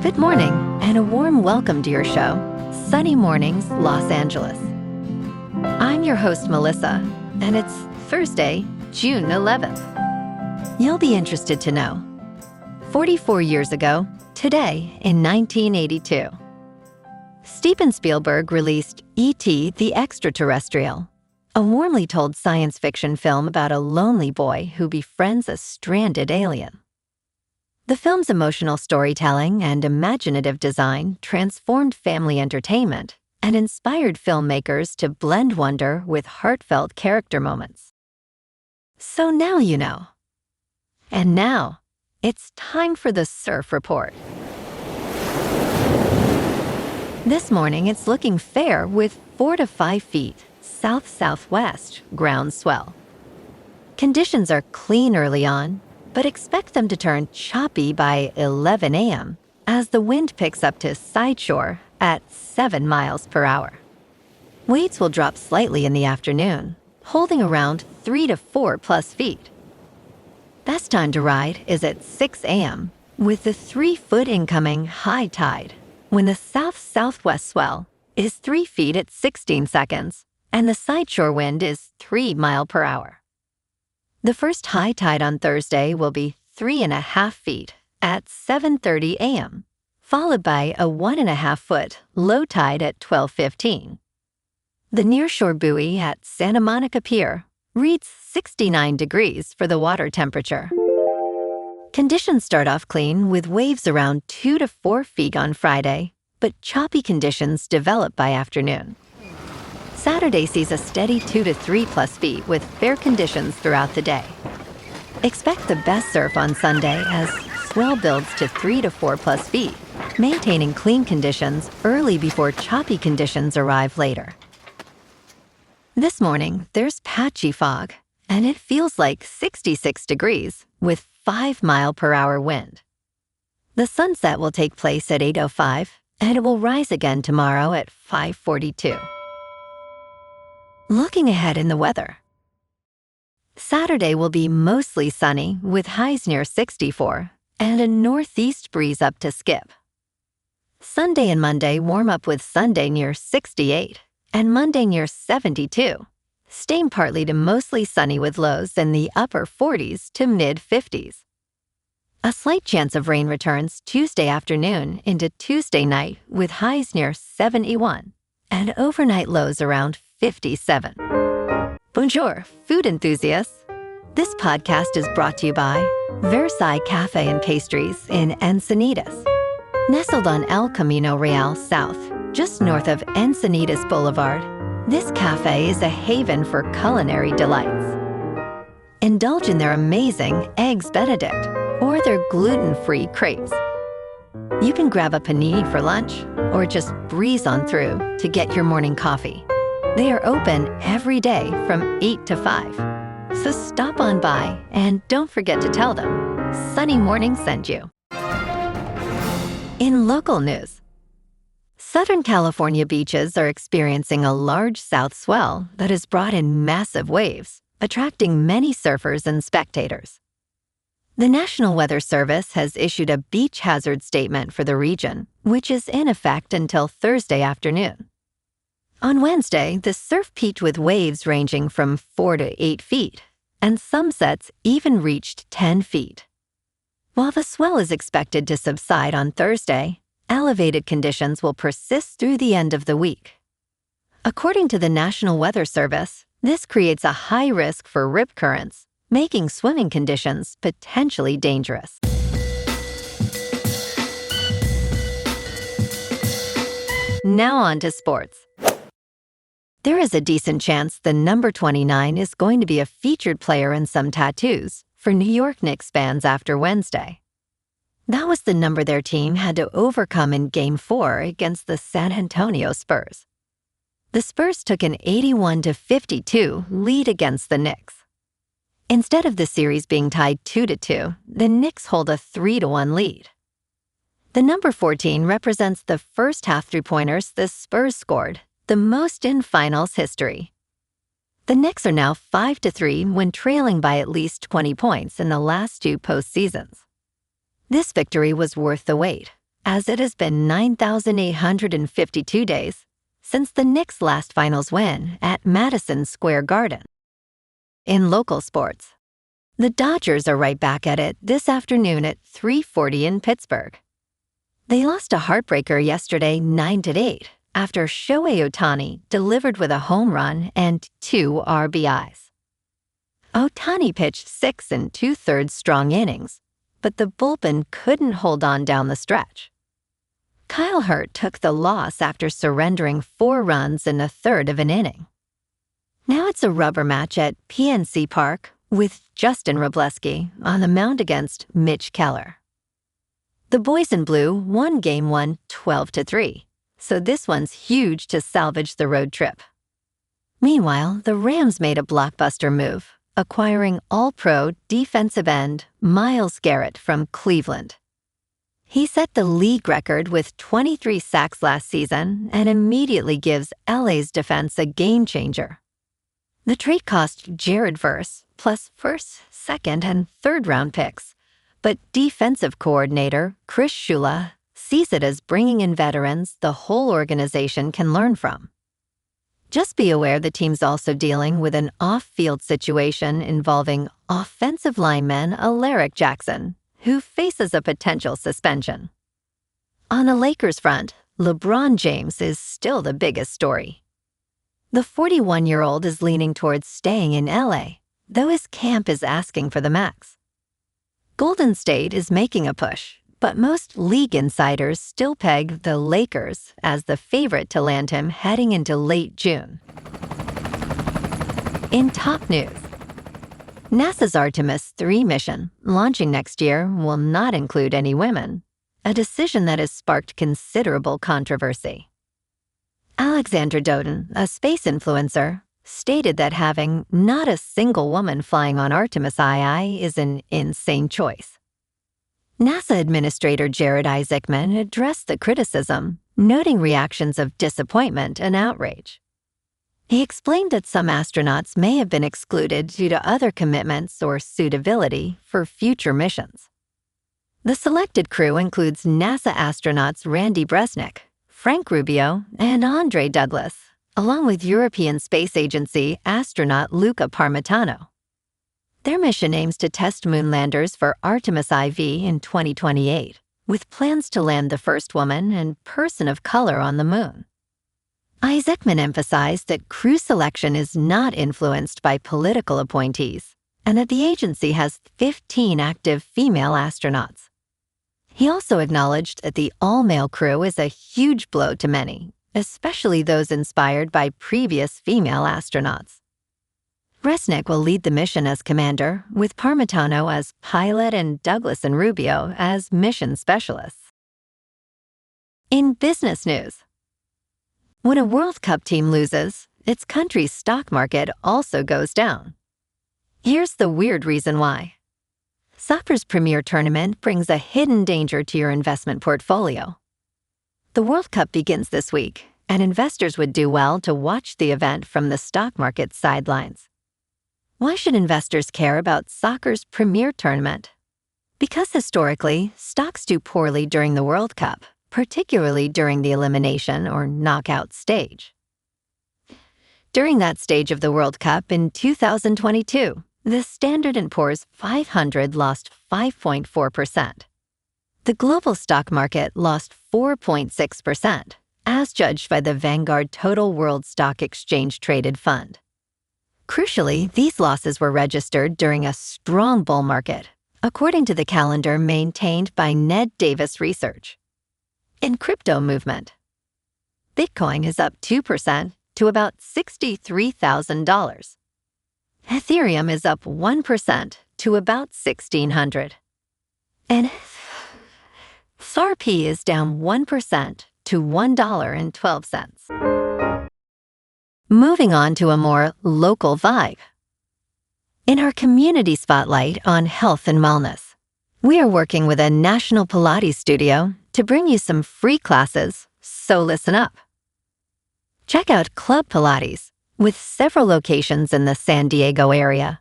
Good morning, and a warm welcome to your show, Sunny Mornings, Los Angeles. I'm your host, Melissa, and it's Thursday, June 11th. You'll be interested to know. 44 years ago, today in 1982, Steven Spielberg released E.T. the Extraterrestrial, a warmly told science fiction film about a lonely boy who befriends a stranded alien. The film's emotional storytelling and imaginative design transformed family entertainment and inspired filmmakers to blend wonder with heartfelt character moments. So now you know. And now, it's time for the Surf Report. This morning, it's looking fair with 4 to 5 feet south-southwest ground swell. Conditions are clean early on, but expect them to turn choppy by 11 a.m. as the wind picks up to side shore at 7 miles per hour. Waves will drop slightly in the afternoon, holding around 3 to 4 plus feet. Best time to ride is at 6 a.m. with the 3-foot incoming high tide, when the south-southwest swell is 3 feet at 16 seconds and the side shore wind is 3 miles per hour. The first high tide on Thursday will be 3.5 feet at 7:30 a.m., followed by a 1.5-foot low tide at 12:15. The nearshore buoy at Santa Monica Pier reads 69 degrees for the water temperature. Conditions start off clean with waves around 2 to 4 feet on Friday, but choppy conditions develop by afternoon. Saturday sees a steady 2 to 3 plus feet with fair conditions throughout the day. Expect the best surf on Sunday as swell builds to 3 to 4 plus feet, maintaining clean conditions early before choppy conditions arrive later. This morning, there's patchy fog, and it feels like 66 degrees with 5 mile per hour wind. The sunset will take place at 8:05, and it will rise again tomorrow at 5:42. Looking ahead in the weather. Saturday will be mostly sunny with highs near 64 and a northeast breeze up to skip. Sunday and Monday warm up with Sunday near 68 and Monday near 72, staying partly to mostly sunny with lows in the upper 40s to mid-50s. A slight chance of rain returns Tuesday afternoon into Tuesday night with highs near 71 and overnight lows around 57. Bonjour, food enthusiasts. This podcast is brought to you by Versailles Cafe and Pastries in Encinitas. Nestled on El Camino Real South, just north of Encinitas Boulevard, this cafe is a haven for culinary delights. Indulge in their amazing Eggs Benedict or their gluten-free crepes. You can grab a panini for lunch or just breeze on through to get your morning coffee. They are open every day from 8 to 5. So stop on by and don't forget to tell them Sunny Morning sent you. In local news, Southern California beaches are experiencing a large south swell that has brought in massive waves, attracting many surfers and spectators. The National Weather Service has issued a beach hazard statement for the region, which is in effect until Thursday afternoon. On Wednesday, the surf peaked with waves ranging from 4 to 8 feet, and some sets even reached 10 feet. While the swell is expected to subside on Thursday, elevated conditions will persist through the end of the week. According to the National Weather Service, this creates a high risk for rip currents, making swimming conditions potentially dangerous. Now on to sports. There is a decent chance the number 29 is going to be a featured player in some tattoos for New York Knicks fans after Wednesday. That was the number their team had to overcome in Game 4 against the San Antonio Spurs. The Spurs took an 81-52 lead against the Knicks. Instead of the series being tied 2-2, the Knicks hold a 3-1 lead. The number 14 represents the first half three-pointers the Spurs scored, the most in finals history. The Knicks are now 5-3 when trailing by at least 20 points in the last 2 postseasons. This victory was worth the wait, as it has been 9,852 days since the Knicks' last finals win at Madison Square Garden. In local sports, the Dodgers are right back at it this afternoon at 3:40 in Pittsburgh. They lost a heartbreaker yesterday 9-8 after Shohei Ohtani delivered with a home run and 2 RBIs. Ohtani pitched 6 2/3 strong innings, but the bullpen couldn't hold on down the stretch. Kyle Hurt took the loss after surrendering 4 runs in a third of an inning. Now it's a rubber match at PNC Park with Justin Wrobleski on the mound against Mitch Keller. The boys in blue won Game 1 12-3, so this one's huge to salvage the road trip. Meanwhile, the Rams made a blockbuster move, acquiring All-Pro defensive end Myles Garrett from Cleveland. He set the league record with 23 sacks last season and immediately gives LA's defense a game-changer. The trade cost Jared Verse plus first, second, and third-round picks, but defensive coordinator Chris Shula sees it as bringing in veterans the whole organization can learn from. Just be aware the team's also dealing with an off-field situation involving offensive lineman Alaric Jackson, who faces a potential suspension. On the Lakers front, LeBron James is still the biggest story. The 41-year-old is leaning towards staying in LA, though his camp is asking for the max. Golden State is making a push, but most league insiders still peg the Lakers as the favorite to land him heading into late June. In top news, NASA's Artemis III mission, launching next year, will not include any women, a decision that has sparked considerable controversy. Alexandra Doden, a space influencer, stated that having not a single woman flying on Artemis II is an insane choice. NASA Administrator Jared Isaacman addressed the criticism, noting reactions of disappointment and outrage. He explained that some astronauts may have been excluded due to other commitments or suitability for future missions. The selected crew includes NASA astronauts Randy Bresnik, Frank Rubio, and Andre Douglas, along with European Space Agency astronaut Luca Parmitano. Their mission aims to test moon landers for Artemis IV in 2028, with plans to land the first woman and person of color on the moon. Isaacman emphasized that crew selection is not influenced by political appointees, and that the agency has 15 active female astronauts. He also acknowledged that the all-male crew is a huge blow to many, especially those inspired by previous female astronauts. Resnick will lead the mission as commander, with Parmitano as pilot and Douglas and Rubio as mission specialists. In business news, when a World Cup team loses, its country's stock market also goes down. Here's the weird reason why. Soccer's premier tournament brings a hidden danger to your investment portfolio. The World Cup begins this week, and investors would do well to watch the event from the stock market sidelines. Why should investors care about soccer's premier tournament? Because historically, stocks do poorly during the World Cup, particularly during the elimination or knockout stage. During that stage of the World Cup in 2022, the Standard & Poor's 500 lost 5.4%. The global stock market lost 4.6%, as judged by the Vanguard Total World Stock Exchange Traded Fund. Crucially, these losses were registered during a strong bull market, according to the calendar maintained by Ned Davis Research. In crypto movement, Bitcoin is up 2% to about $63,000. Ethereum is up 1% to about $1,600. And XRP is down 1% to $1.12. Moving on to a more local vibe. In our community spotlight on health and wellness, we are working with a national Pilates studio to bring you some free classes, so listen up. Check out Club Pilates, with several locations in the San Diego area.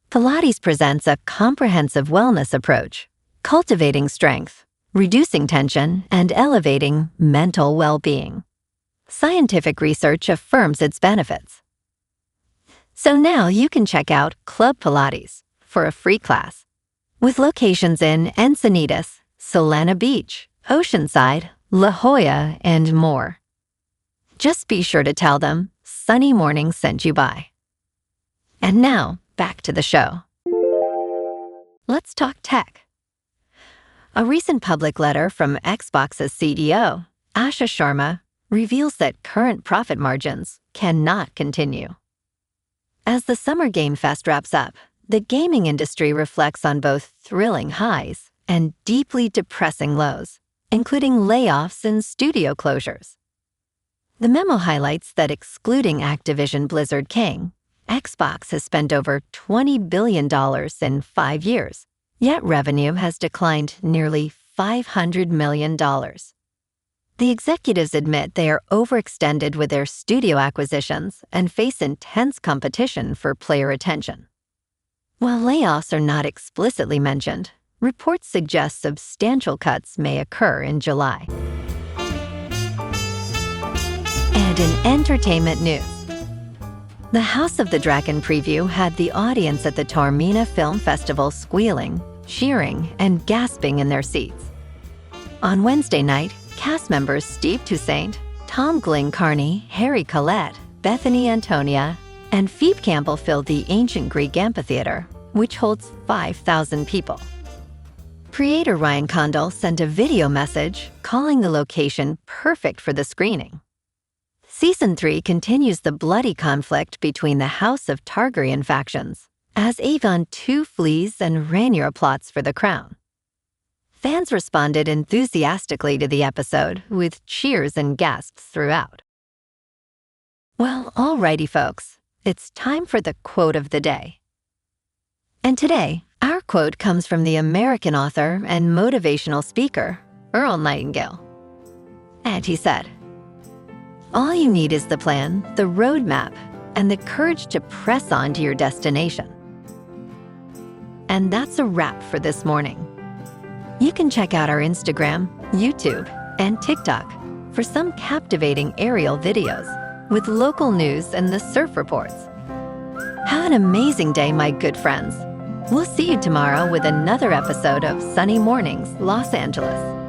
Pilates presents a comprehensive wellness approach, cultivating strength, reducing tension and elevating mental well-being. Scientific research affirms its benefits. So now you can check out Club Pilates for a free class, with locations in Encinitas, Solana Beach, Oceanside, La Jolla, and more. Just be sure to tell them Sunny Morning sent you by. And now, back to the show. Let's talk tech. A recent public letter from Xbox's CEO, Asha Sharma, reveals that current profit margins cannot continue. As the Summer Game Fest wraps up, the gaming industry reflects on both thrilling highs and deeply depressing lows, including layoffs and studio closures. The memo highlights that excluding Activision Blizzard King, Xbox has spent over $20 billion in 5 years, yet revenue has declined nearly $500 million. The executives admit they are overextended with their studio acquisitions and face intense competition for player attention. While layoffs are not explicitly mentioned, reports suggest substantial cuts may occur in July. And in entertainment news, the House of the Dragon preview had the audience at the Taormina Film Festival squealing, cheering, and gasping in their seats. On Wednesday night, cast members Steve Toussaint, Tom Glynn-Carney, Harry Collette, Bethany Antonia, and Phoebe Campbell filled the ancient Greek amphitheater, which holds 5,000 people. Creator Ryan Condal sent a video message calling the location perfect for the screening. Season 3 continues the bloody conflict between the House of Targaryen factions, as Aegon II flees and Rhaenyra plots for the crown. Fans responded enthusiastically to the episode, with cheers and gasps throughout. Well, alrighty folks, it's time for the quote of the day. And today, our quote comes from the American author and motivational speaker, Earl Nightingale. And he said, "All you need is the plan, the roadmap, and the courage to press on to your destination." And that's a wrap for this morning. You can check out our Instagram, YouTube, and TikTok for some captivating aerial videos with local news and the surf reports. Have an amazing day, my good friends. We'll see you tomorrow with another episode of Sunny Mornings, Los Angeles.